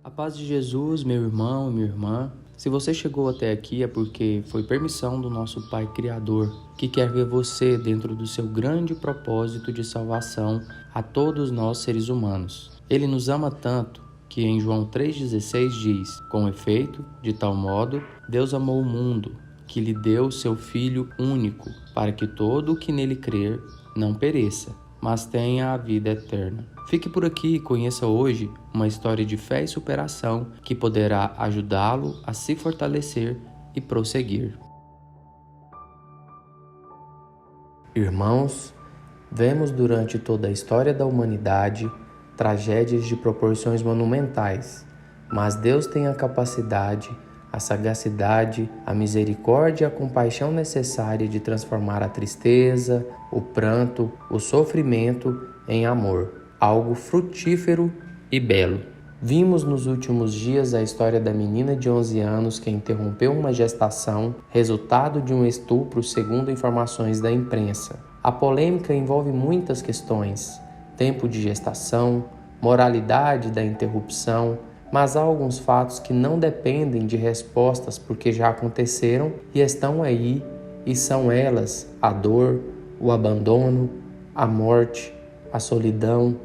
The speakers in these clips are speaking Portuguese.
A paz de Jesus, meu irmão e minha irmã. Se você chegou até aqui é porque foi permissão do nosso Pai Criador, que quer ver você dentro do seu grande propósito de salvação a todos nós seres humanos. Ele nos ama tanto que em João 3,16 diz: com efeito, de tal modo, Deus amou o mundo, que lhe deu seu Filho único, para que todo o que nele crer não pereça, mas tenha a vida eterna. Fique por aqui e conheça hoje uma história de fé e superação que poderá ajudá-lo a se fortalecer e prosseguir. Irmãos, vemos durante toda a história da humanidade tragédias de proporções monumentais, mas Deus tem a capacidade, a sagacidade, a misericórdia e a compaixão necessária de transformar a tristeza, o pranto, o sofrimento em amor, algo frutífero e belo. Vimos nos últimos dias a história da menina de 11 anos que interrompeu uma gestação, resultado de um estupro, segundo informações da imprensa. A polêmica envolve muitas questões: tempo de gestação, moralidade da interrupção, mas há alguns fatos que não dependem de respostas porque já aconteceram e estão aí, e são elas a dor, o abandono, a morte, a solidão,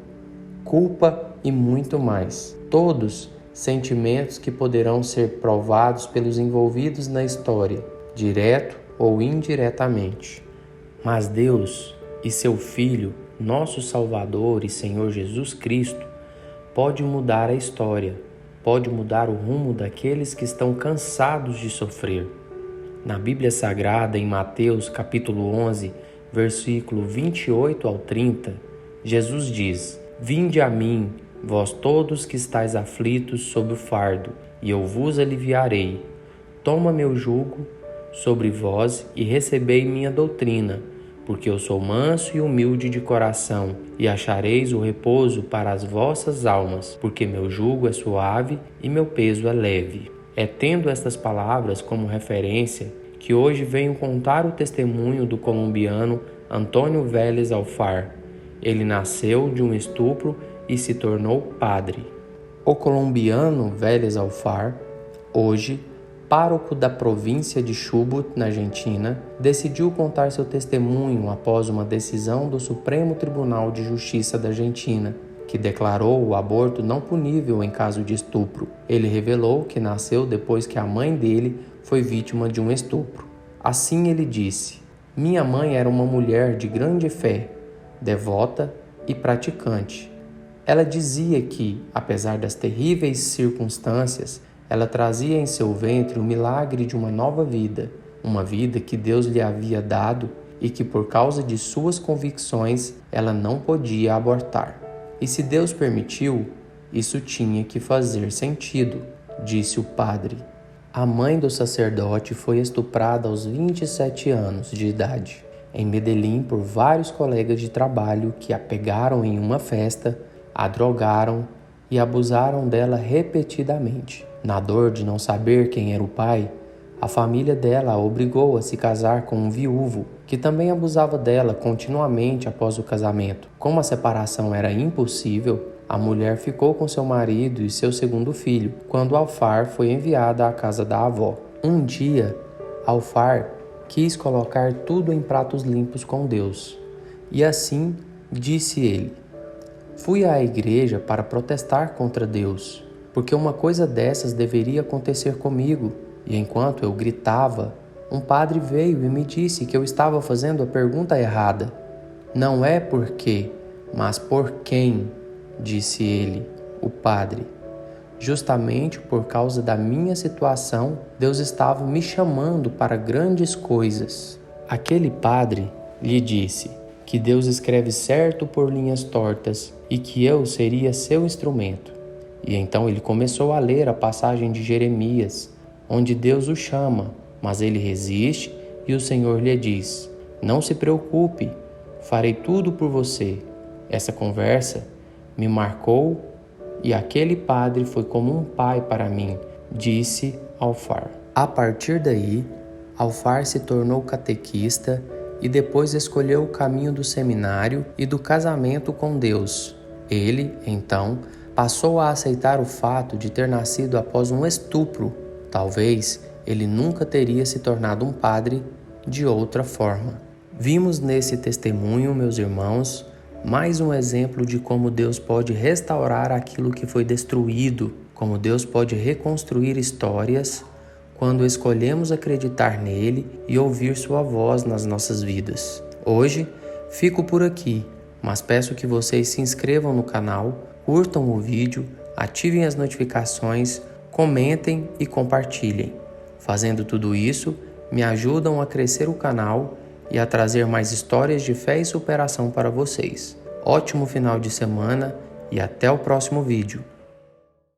culpa e muito mais. Todos sentimentos que poderão ser provados pelos envolvidos na história, direto ou indiretamente. Mas Deus e seu Filho, nosso Salvador e Senhor Jesus Cristo, pode mudar a história, pode mudar o rumo daqueles que estão cansados de sofrer. Na Bíblia Sagrada, em Mateus capítulo 11, versículo 28 ao 30, Jesus diz: vinde a mim, vós todos que estáis aflitos sob o fardo, e eu vos aliviarei. Toma meu jugo sobre vós e recebei minha doutrina, porque eu sou manso e humilde de coração, e achareis o repouso para as vossas almas, porque meu jugo é suave e meu peso é leve. É tendo estas palavras como referência que hoje venho contar o testemunho do colombiano Antônio Vélez Alfar. Ele nasceu de um estupro e se tornou padre. O colombiano Vélez Alfar, hoje pároco da província de Chubut, na Argentina, decidiu contar seu testemunho após uma decisão do Supremo Tribunal de Justiça da Argentina, que declarou o aborto não punível em caso de estupro. Ele revelou que nasceu depois que a mãe dele foi vítima de um estupro. Assim ele disse: minha mãe era uma mulher de grande fé, devota e praticante. Ela dizia que, apesar das terríveis circunstâncias, ela trazia em seu ventre o milagre de uma nova vida, uma vida que Deus lhe havia dado e que, por causa de suas convicções, ela não podia abortar. E se Deus permitiu, isso tinha que fazer sentido, disse o padre. A mãe do sacerdote foi estuprada aos 27 anos de idade, em Medellín, por vários colegas de trabalho que a pegaram em uma festa, a drogaram e abusaram dela repetidamente. Na dor de não saber quem era o pai, a família dela a obrigou a se casar com um viúvo, que também abusava dela continuamente após o casamento. Como a separação era impossível, a mulher ficou com seu marido e seu segundo filho, quando Alfar foi enviada à casa da avó. Um dia, Alfar quis colocar tudo em pratos limpos com Deus. E assim disse ele: fui à igreja para protestar contra Deus, porque uma coisa dessas deveria acontecer comigo. E enquanto eu gritava, um padre veio e me disse que eu estava fazendo a pergunta errada. Não é por quê, mas por quem, disse ele, o padre. Justamente por causa da minha situação, Deus estava me chamando para grandes coisas. Aquele padre lhe disse que Deus escreve certo por linhas tortas e que eu seria seu instrumento. E então ele começou a ler a passagem de Jeremias, onde Deus o chama, mas ele resiste e o Senhor lhe diz: não se preocupe, farei tudo por você. Essa conversa me marcou e aquele padre foi como um pai para mim, disse Alfar. A partir daí, Alfar se tornou catequista e depois escolheu o caminho do seminário e do casamento com Deus. Ele, então, passou a aceitar o fato de ter nascido após um estupro. Talvez ele nunca teria se tornado um padre de outra forma. Vimos nesse testemunho, meus irmãos, mais um exemplo de como Deus pode restaurar aquilo que foi destruído, como Deus pode reconstruir histórias quando escolhemos acreditar nele e ouvir sua voz nas nossas vidas. Hoje, fico por aqui, mas peço que vocês se inscrevam no canal, curtam o vídeo, ativem as notificações, comentem e compartilhem. Fazendo tudo isso, me ajudam a crescer o canal e a trazer mais histórias de fé e superação para vocês. Ótimo final de semana e até o próximo vídeo.